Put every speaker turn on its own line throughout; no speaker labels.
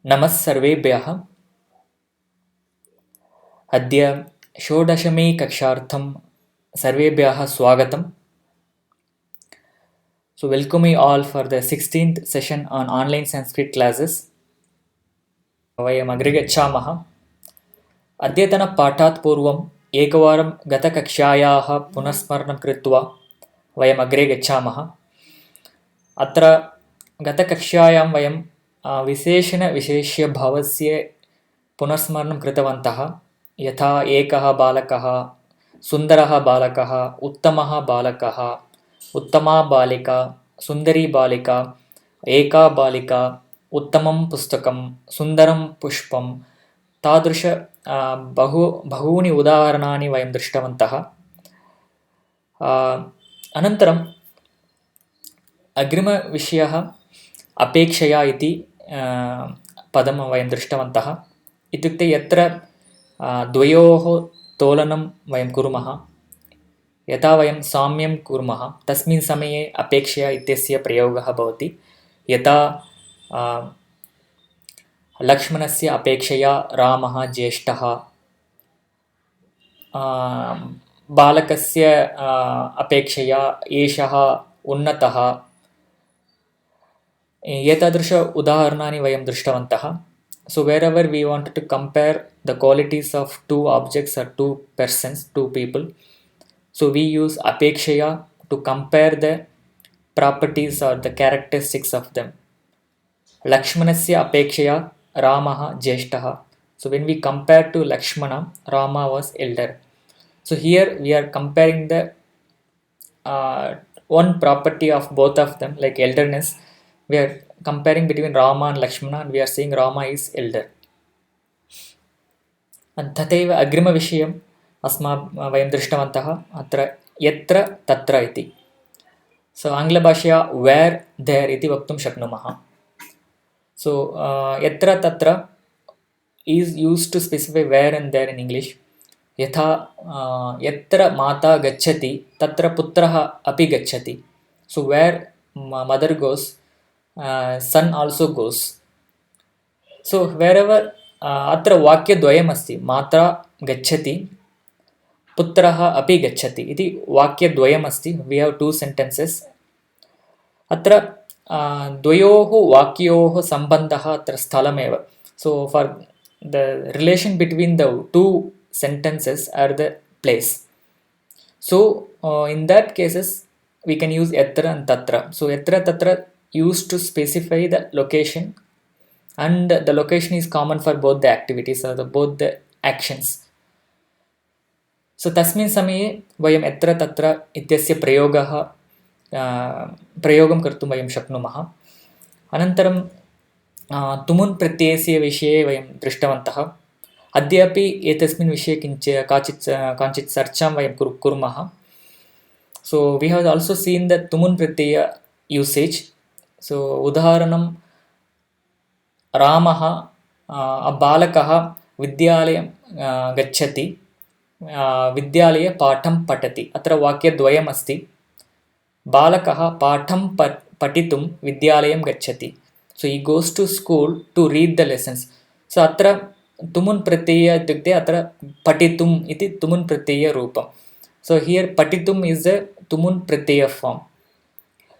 नमः सर्वेभ्यः। अद्य षोडशमी कक्षार्थं सर्वेभ्यः स्वागतम्. So welcome you all for the 16th session on online Sanskrit classes. वयम् अग्रे गच्छामः. अद्यतनपाठात् पूर्वम् एकवारं गतकक्षायाः पुनस्मरणं कृत्वा वयम् अग्रे गच्छामः. अत्र गतकक्षायां वयं विशेषणविशेष्यभावस्य पुनस्मरणं कृतवन्तः. यथा एकः बालकः, सुन्दरः बालकः, उत्तमः बालकः, उत्तमा बालिका, सुन्दरी बालिका, एका बालिका, उत्तमं पुस्तकं, सुन्दरं पुष्पं, तादृश बहूनि उदाहरणानि वयं दृष्टवन्तः. अनन्तरम् अग्रिमविषयः अपेक्षया इति पदं वयं दृष्टवन्तः. इत्युक्ते यत्र द्वयोः तोलनं वयं कुर्मः, यथा वयं साम्यं कुर्मः तस्मिन् समये अपेक्षया इत्यस्य प्रयोगः भवति. यथा लक्ष्मणस्य अपेक्षया रामः ज्येष्ठः, बालकस्य अपेक्षया एषः उन्नतः, एतादृश उदाहरणानि वयं दृष्टवन्तः. So wherever we wanted to compare the qualities of two objects or two persons, two people, so we use apekshaya to compare the properties or the characteristics of them. Lakshmanasya apekshaya Ramaha Jyeshtha. So when we compare to Lakshmana, Rama was elder. So here we are comparing the one property of both of them, like elderness. We are comparing between Rama and Lakshmana, and we are saying Rama is elder. तथैव अग्रिमविषयम् वयं दृष्टवन्तः अत्र यत्र तत्र इति. सो आङ्ग्लभाषया वेर् there इति वक्तुं शक्नुमः. सो यत्र तत्र is used to specify where and there in English. यथा यत्र माता गच्छति तत्र पुत्रः अपि गच्छति. So where mother goes, son also goes. So wherever अत्र वाक्यद्वयमस्ति, माता गच्छति, पुत्रः अपि गच्छति इति वाक्यद्वयमस्ति. We have two sentences. अत्र द्वयोः वाक्योः सम्बन्धः अत्र स्थलमेव. So for the relation between the two sentences are the place. So in that cases we can use yatra and tatra. So yatra tatra used to specify the location, and the location is common for both the activities or both the actions. So तस्मिन् समये वयं यत्र तत्र इत्यस्य प्रयोगं कर्तुं वयं शक्नुमः. अनन्तरं तुमुन् प्रत्ययस्य विषये वयं दृष्टवन्तः. अद्यापि एतस्मिन् विषये काचित् चर्चां वयं कुर्मः. So we have also seen the tumun pratyaya usage. So उदाहरणं रामः बालकः विद्यालयं गच्छति, विद्यालये पाठं पठति. अत्र वाक्यद्वयम् अस्ति. बालकः पाठं पठितुं विद्यालयं गच्छति. So he goes to school to read the lessons. So अत्र तुमुन् प्रत्यय इत्युक्ते अत्र पठितुम् इति तुमुन् प्रत्यय रूपं. So here patitum is a tumun pratyaya form.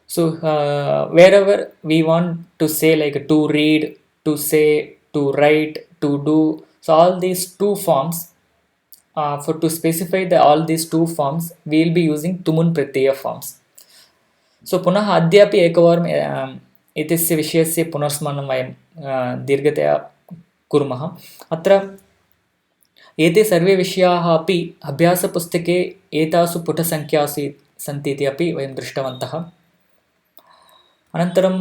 So wherever we want to say like to read, to say, to write, to do, so all these two forms, to specify all these two forms, we will be using tumun pratyaya forms. So पुनः अद्यापि एकवारं एतस्य विषयस्य पुनर्स्मरणं वयं दीर्घतया कुर्मः. अत्र एते सर्वे विषयाः अपि अभ्यासपुस्तके एतासु पुटसङ्ख्यासु सन्ति इति अपि वयं दृष्टवन्तः. अनन्तरं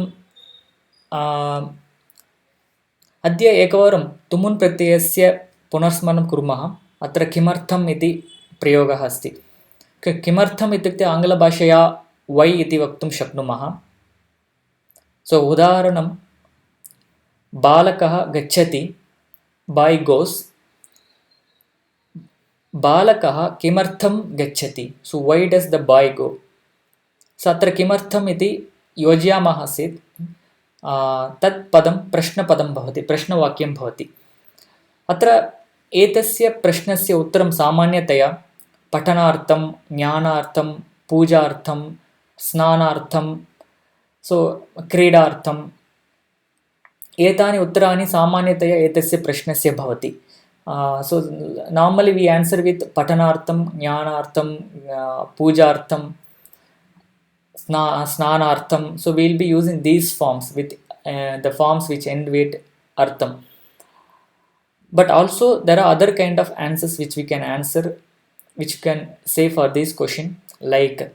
अद्य एकवारं तुमुन् प्रत्ययस्य पुनर्स्मरणं कुर्मः. अत्र किमर्थम् इति प्रयोगः अस्ति. किमर्थम् इत्युक्ते आङ्ग्लभाषया वै इति वक्तुं शक्नुमः. सो उदाहरणं बालकः गच्छति, बाय् गोस्. बालकः किमर्थं गच्छति, सो वै डस् द बाय् गो. सो अत्र किमर्थम् इति योजयामः चेत् तत् पदं प्रश्नपदं भवति, प्रश्नवाक्यं भवति। अत्र एतस्य प्रश्नस्य उत्तरं सामान्यतया पठनार्थं, ज्ञानार्थं, पूजार्थं, स्नानार्थं, सो क्रीडार्थं, एतानि उत्तराणि सामान्यतया एतस्य प्रश्नस्य भवति। So normally we answer with patanartham, jnanartham, pujartham, snanartham. So we will be using these forms with the forms which end with artham. But also there are other kind of answers which we can answer, which can say for this question, like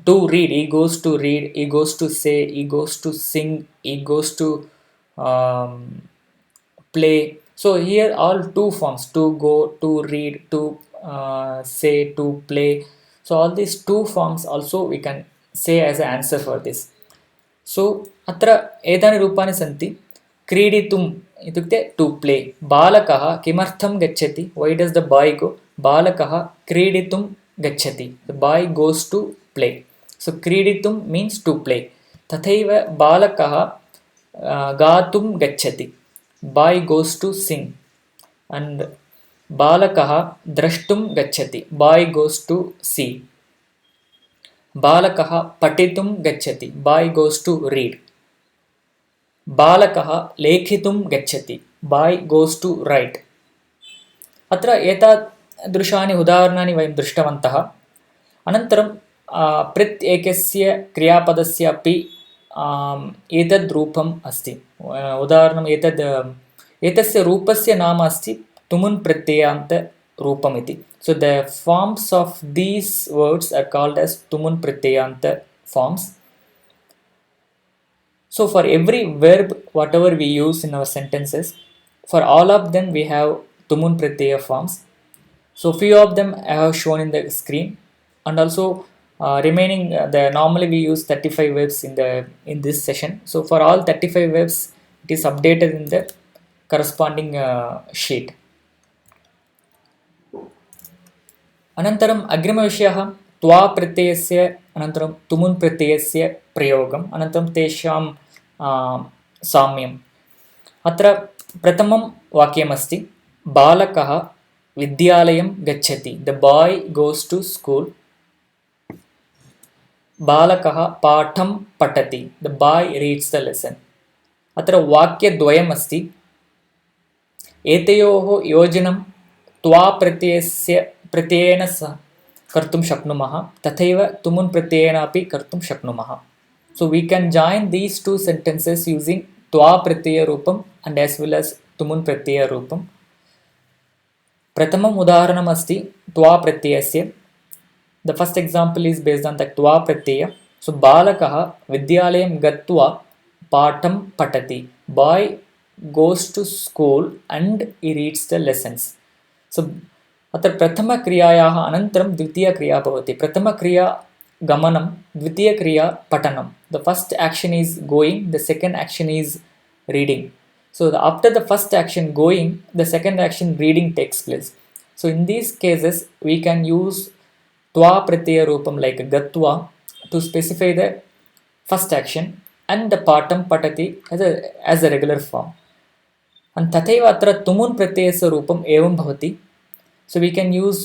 to read, he goes to read, he goes to say, he goes to sing, he goes to um, play. So here all two forms, to go, to read, to say, to play. So all these two forms also we can say as an answer for this. So अत्र एतानि रूपाणि सन्ति। क्रीडितुम् इत्युक्ते two play. बालकः किमर्थं गच्छति, वै डस् द बाय् गो, बालकः क्रीडितुं गच्छति, the boy goes to play. So क्रीडितुं मीन्स् टु प्ले। तथैव बालकः गातुं गच्छति, boy goes to sing. and बालकः द्रष्टुं गच्छति, बाय् गोस् टु सी। बालकः पठितुं गच्छति, बाय् गोस् टु रीड्। बालकः लेखितुं गच्छति, बाय् गोस् टु रैट्। अत्र एतादृशानि उदाहरणानि वयं दृष्टवन्तः। अनन्तरं प्रत्येकस्य क्रियापदस्य अपि एतद् रूपम् अस्ति। उदाहरणम् एतस्य रूपस्य नाम अस्ति तुमुन् प्रत्ययान्त रूपम् इति। So the forms of these words are called as tumun pratyayanta forms. So for every verb whatever we use in our sentences, for all of them we have tumun pratyaya forms. So few of them I have shown in the screen, and also remaining the normally we use 35 verbs in this session. So for all 35 verbs it is updated in the corresponding sheet. अनन्तरम् अग्रिमविषयः त्वा प्रत्ययस्य अनन्तरं तुमुन् प्रत्ययस्य प्रयोगम्, अनन्तरं तेषां साम्यम्। अत्र प्रथमं वाक्यमस्ति बालकः विद्यालयं गच्छति, the boy goes to school. बालकः पाठं पठति, the boy reads the lesson. अत्र वाक्यद्वयम् अस्ति। एतयोः योजनं त्वा प्रत्ययेन सह कर्तुं शक्नुमः, तथैव तुमुन् प्रत्ययेन अपि कर्तुं शक्नुमः। So we can join these two sentences using त्वा प्रत्यय रूपम् and as well as तुमुन् प्रत्यय रूपम्। प्रथमम् उदाहरणम् अस्ति त्वा प्रत्ययस्य। The first example is based on the त्वा प्रत्यय. So बालकः विद्यालयं गत्वा पाठं पठति, boy goes to school and he reads the lessons. So अत्र प्रथमक्रियायाः अनन्तरं द्वितीयक्रिया भवति। प्रथमक्रिया गमनं, द्वितीयक्रिया पठनं। The first action is going, the second action is reading. So after the first action going, the second action reading takes place. So in these cases we can use त्वा pratyaya roopam like gatva to specify the first action and the patam patati as a regular form. And tathaiva atra tumun pratyayasya roopam evam bhavati. So we can use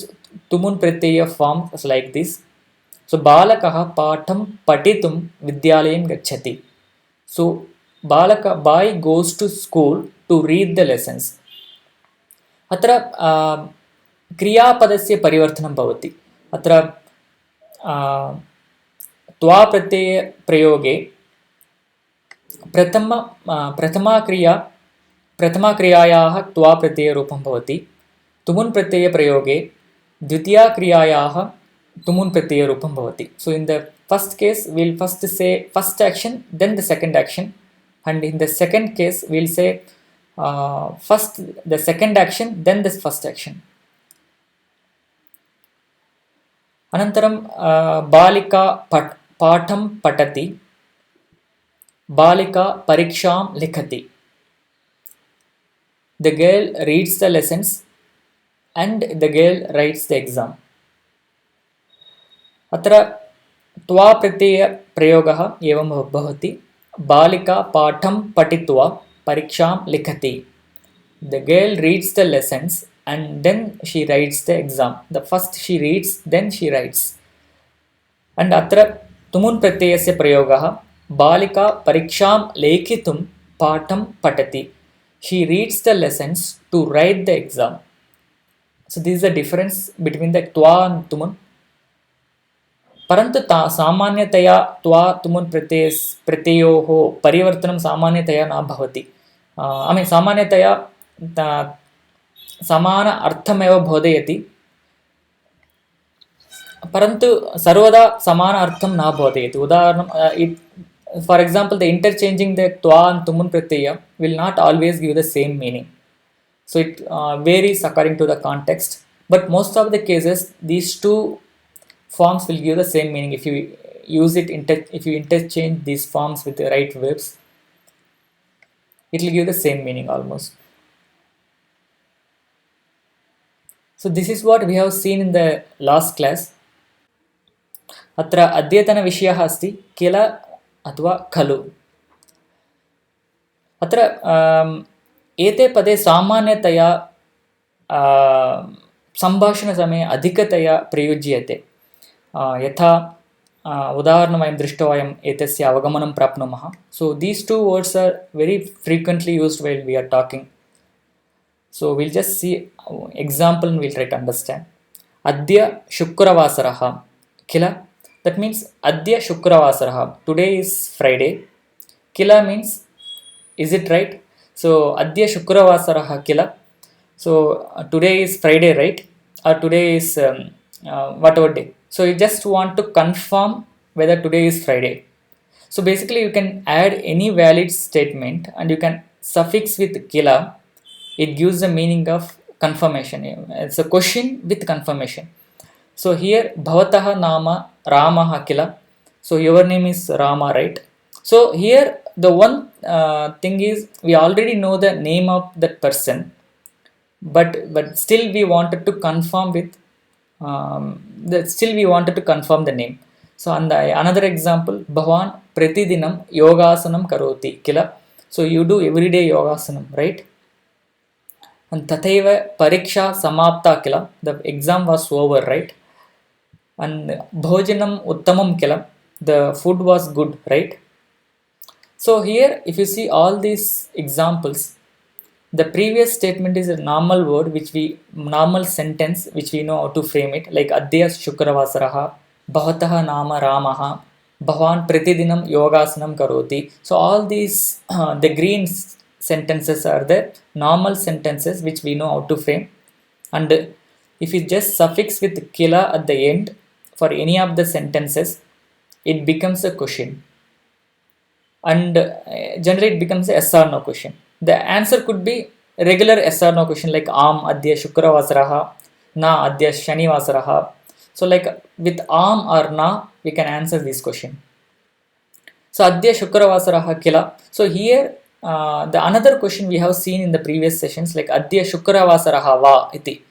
tumun pratyaya form as like this. So balakah patham patitum vidyalayam gacchati. So boy goes to school to read the lessons. Atra क्रियापदस्य परिवर्तनं भवति। अत्र त्वा प्रत्यय प्रयोगे प्रथमाक्रियायाः त्वा प्रत्ययरूपं भवति। तुमुन् प्रत्यय प्रयोगे द्वितीयाक्रियायाः तुमुन् प्रत्ययरूपं भवति। So in the first case we will first say first action then the second action, and in the second case we will say first the second action then the first action. अनन्तरं बालिका पाठं पठति, बालिका परीक्षां लिखति। The girl reads the lessons and the girl writes the exam. अत्र त्वा प्रत्यय प्रयोगः एवं भवति। balika patham patitva pariksham likhati. The girl reads the lessons and then she writes the exam. The first she reads, then she writes. And atra tumun pratyayasya prayogah balika pariksham lekhitum patham patati. She reads the lessons to write the exam. So this is the difference between the twa and tumun. परन्तु सामान्यतया त्वा तुमुन् प्रत्ययोः परिवर्तनं सामान्यतया न भवति. I mean सामान्यतया समान अर्थमेव बोधयति, परन्तु सर्वदा समान अर्थं न बोधयति. उदाहरणं for example, the interchanging the twa and tumun pratyaya will not always give the same meaning. So it varies according to the context, but most of the cases these two forms will give the same meaning if you use it if you interchange these forms with the right verbs. It will give the same meaning almost. So this is what we have seen in the last class. अत्र अद्यतनविषयः अस्ति किल अथवा खलु. अत्र एते पदे सामान्यतया सम्भाषणसमये अधिकतया प्रयुज्यते. यथा उदाहरणं वयं दृष्ट्वा वयम् एतस्य अवगमनं प्राप्नुमः. So these two words are very frequently used while we are talking. So we'll just see example and we'll try to understand. Adya Shukravasaraha Kila. That means Adya Shukravasaraha. Today is Friday. Kila means is it right? So Adya Shukravasaraha Kila. So today is Friday, right? Or today is whatever day. So you just want to confirm whether today is Friday. So basically you can add any valid statement and you can suffix with kila. It gives the meaning of confirmation. It's a question with confirmation. So here bhavataha nama Ramaha kila. So your name is Rama, right? So here the one thing is we already know the name of that person, but still we wanted to confirm with we wanted to confirm the name. So another example, Bhavan pratidinam yogasanam karoti kila. So you do everyday yogasanam, right? And tathaiva pariksha samapta kila. The exam was over, right? And bhojanam uttamam kila. The food was good, right? So here if you see all these examples, the previous statement is a normal word normal sentence which we know how to frame it, like Adya Shukravasaraha, Bhavataha Nama Ramaha, Bhavan Pratidinam Yogasanam Karoti. So all these the green sentences are the normal sentences which we know how to frame, and if you just suffix with kila at the end for any of the sentences, it becomes a question, and generally it becomes a yes or no question. The answer could be regular yes or no question like Am Adya Shukravasaraha, Na Adya Shanivasaraha. So like with Am or Na we can answer this question. So Adya Shukravasaraha Kila. So here the another question we have seen in the previous sessions, like Adya Shukravasaraha Va iti.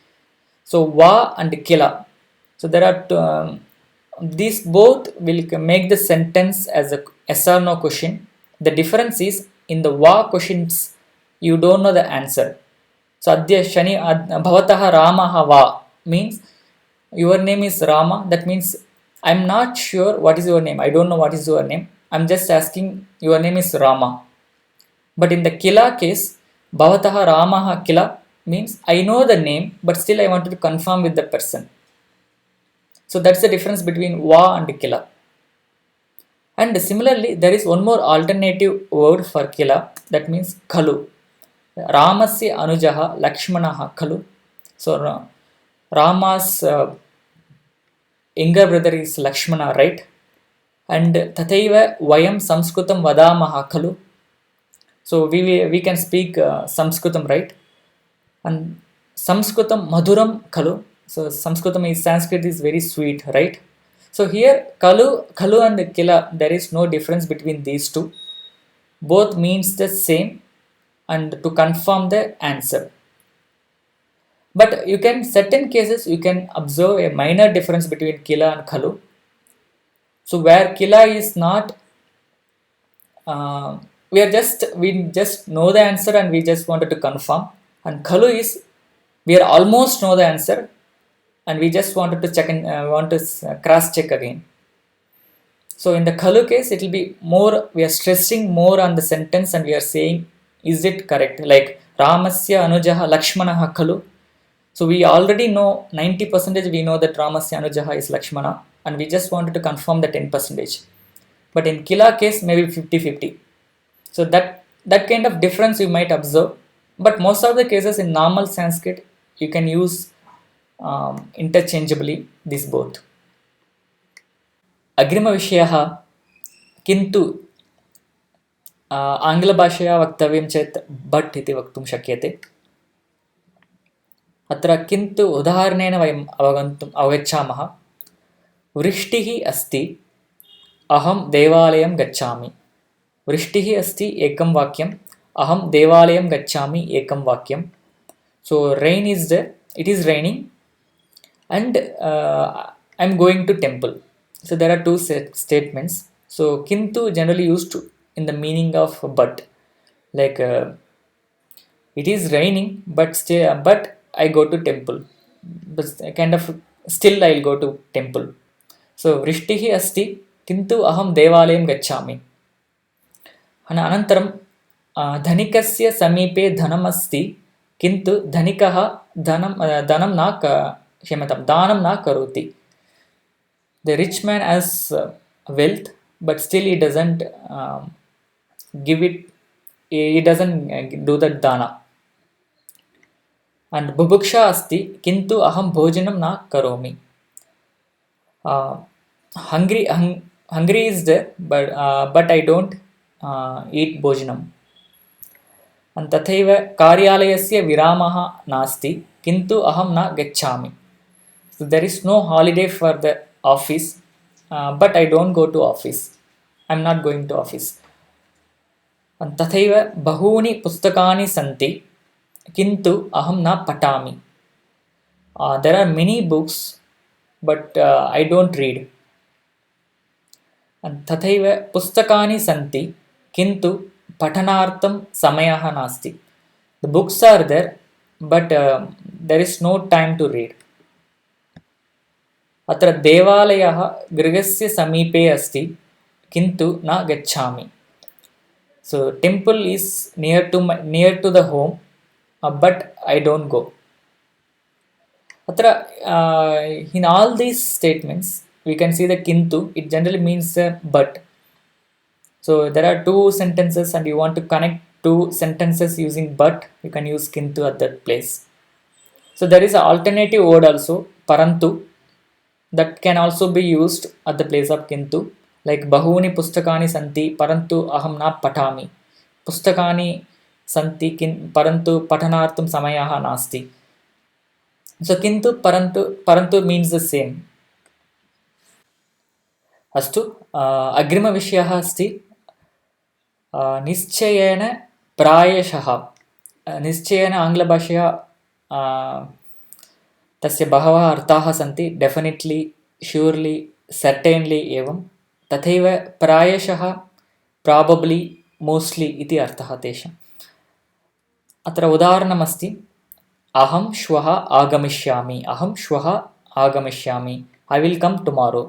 So Va and Kila. So there are these both will make the sentence as a yes or no question. The difference is in the Va questions you don't know the answer. So Adya Shani Bhavataha Ramaha Va means your name is Rama. That means I'm not sure what is your name. I don't know what is your name. I'm just asking your name is Rama. But in the Kila case, Bhavataha Ramaha Kila means I know the name, but still I wanted to confirm with the person. So that's the difference between Va and Kila. And similarly, there is one more alternative word for Kila, that means Khalu. Ramasya Anujaha Lakshmanaha Khalu. So Rama's younger brother is Lakshmana, right? And Tathaiva Vayam Samskrutam Vadamaha Khalu. So we can speak Sanskritam, right? And Sanskritam Madhuram Khalu. So Sanskritam is Sanskrit is very sweet, right? So here Khalu and Kila, there is no difference between these two. Both means the same and to confirm the answer. But you can certain cases you can observe a minor difference between Kila and Khalu. So where Kila is not we just know the answer and we just wanted to confirm. And khalu is we are almost know the answer and we just wanted to check and want to cross check again. So in the khalu case, it will be more, we are stressing more on the sentence and we are saying, is it correct? Like Ramasya Anujaha Lakshmanaha khalu. So we already know 90% we know that Ramasya Anujaha is Lakshmana and we just wanted to confirm the 10%. But in Kila case, maybe 50-50. So that kind of difference you might observe. But most of the cases in normal Sanskrit, you can use interchangeably these both. अग्रिमविषयः किन्तु आङ्ग्लभाषया वक्तव्यं चेत् but इति वक्तुं शक्यते. अत्र किन्तु उदाहरणेन वयम् अवगच्छामः. वृष्टिः अस्ति, अहं देवालयं गच्छामि. वृष्टिः अस्ति एकं वाक्यम्, अहं देवालयं गच्छामि एकं वाक्यं. So rain is there, it is raining and I am going to temple. So there are two statements. So kintu generally used to in the meaning of but, like it is raining but I go to temple, but kind of still I'll go to temple. So vrishtihi asti kintu aham devalayam gacchami. अनन्तरं धनिकस्य समीपे धनम् अस्ति किन्तु धनिकः दानं न करोति. The rich man has wealth, but still he doesn't give it. He doesn't do the dana. And bubuksha asti kintu aham bhojanam na karomi. Hungry is there, but I don't eat bhojanam. And tathaiva karyalayasya viramah nasti kintu aham na gacchami. So there is no holiday for the office, but I don't go to office. I'm not going to office. And tathaiva bahuni pustakani santi kintu aham na patami. There are many books, but I don't read. And tathaiva pustakani santi kintu patanartham samayaha nasti. The books are there, but there is no time to read. अत्र देवालयः गृहस्य समीपे अस्ति किन्तु न गच्छामि. So temple is near to the home, but I don't go. अत्र in all these statements we can see the kintu, it generally means but. So there are two sentences and you want to connect two sentences using but, you can use kintu at that place. So there is an alternative word also, parantu, that can also be used at the place of kintu, like bahuni pustakani santi parantu aham na patami. Pustakani santi parantu patanartham samayaha nasti. So kintu parantu means the same. अस्तु, अग्रिमविषयः अस्ति निश्चयेन प्रायशः. निश्चयेन आङ्ग्लभाषया तस्य बहवः अर्थाः सन्ति. डेफिनेट्लि, श्यूर्लि, सर्टेन्लि एवं. तथैव प्रायशः, प्राबब्लि, मोस्ट्लि इति अर्थः तेषाम्. अत्र उदाहरणमस्ति, अहं श्वः आगमिष्यामि. अहं श्वः आगमिष्यामि. I will come tomorrow.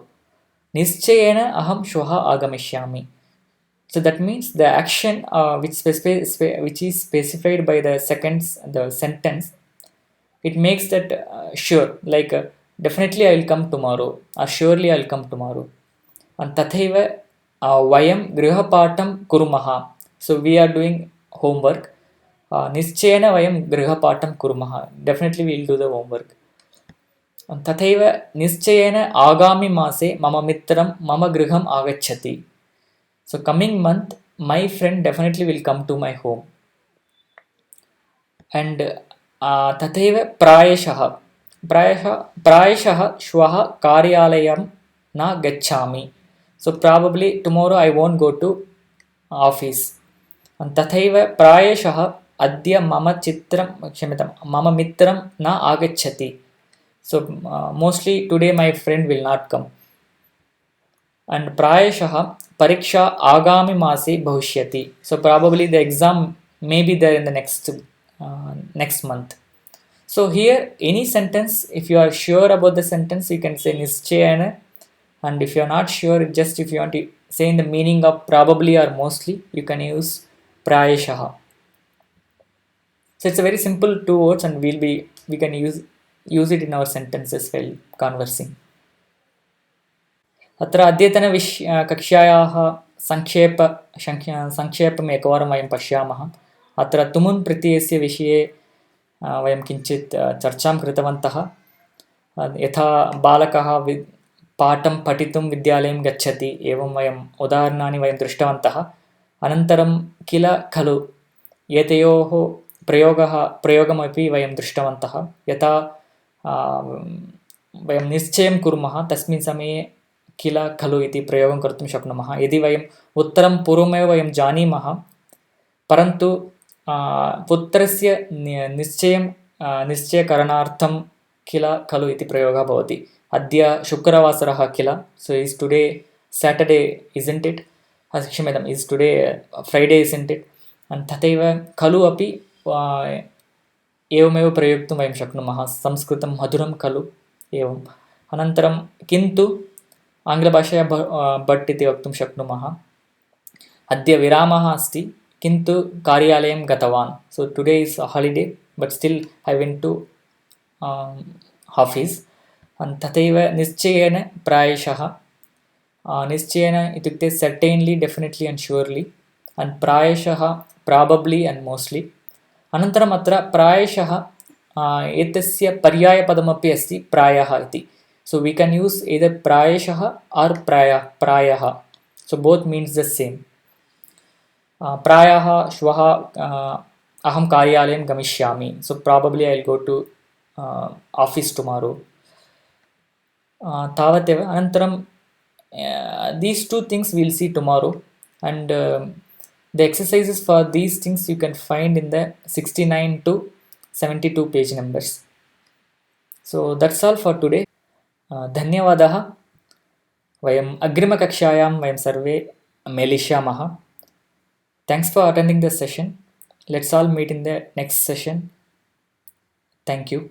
निश्चयेन अहं श्वः आगमिष्यामि. So that means the action which is specified by the sentence, it makes that sure, like definitely I will come tomorrow or surely I will come tomorrow. And tathaiva vayam grihapatam kurumaha. So we are doing homework. Nischayena vayam grihapatam kurumaha. Definitely we will do the homework. And tathaiva nischayena agami mase mama mitram mama griham agacchati. So coming month my friend definitely will come to my home. And तथैव प्रायशः श्वः कार्यालयं न गच्छामि. So probably tomorrow I won't go to office. तथैव प्रायशः अद्य मम मित्रं न आगच्छति. So mostly today my friend will not come. And प्रायशः परीक्षा आगामि मासे भविष्यति. So probably the exam may be there in the next month. So here any sentence, if you are sure about the sentence, you can say nischayana, and if you are not sure, just if you want to say in the meaning of probably or mostly, you can use prayashaha. So it's a very simple two words, and we can use it in our sentences while conversing. अत्र कक्ष्यायाः संक्षेपम् एकवारं वयं पश्यामः. अत्र तुमुन् प्रत्ययस्य विषये वयं किञ्चित् चर्चां कृतवन्तः. यथा बालकः पाठं पठितुं विद्यालयं गच्छति, एवं वयम् उदाहरणानि वयं दृष्टवन्तः. अनन्तरं किल खलु एतयोः प्रयोगमपि वयं दृष्टवन्तः. यथा वयं निश्चयं कुर्मः, तस्मिन् समये किल खलु इति प्रयोगं कर्तुं शक्नुमः. यदि वयम् उत्तरं पूर्वमेव वयं जानीमः, परन्तु उत्तरस्य निश्चयकरणार्थं किल खलु इति प्रयोगः भवति. अद्य शुक्रवासरः किल, सो इस् टुडे साटर्डे इज़न्ट् इट्, क्षम्यताम्, इस् टुडे फ्रैडे इज़न्ट् इट्. तथैव खलु अपि एवमेव प्रयोक्तुं वयं शक्नुमः. संस्कृतं मधुरं खलु, एवम्. अनन्तरं किन्तु आङ्ग्लभाषया बट् इति वक्तुं शक्नुमः. अद्य विरामः अस्ति, किन्तु कार्यालयं गतवान्. So today is holiday, but still I went to office. तथैव निश्चयेन प्रायशः. निश्चयेन इत्युक्ते certainly, definitely and surely, and प्रायशः प्राबब्लि अण्ड् मोस्ट्लि. अनन्तरम् अत्र प्रायशः एतस्य पर्यायपदमपि अस्ति, प्रायः इति. So we can use either prayashah or prayah. So both means the same. Prayah shvah aham karyalayam gamishyami. So probably I'll go to office tomorrow. Tavateva. Anantaram these two things we'll see tomorrow, and the exercises for these things you can find in the 69 to 72 page numbers. So that's all for today. धन्यवादः. वयम् अग्रिमकक्षायां वयं सर्वे मेलिष्यामः. Thanks for attending the session. Let's all meet in the next session. Thank you.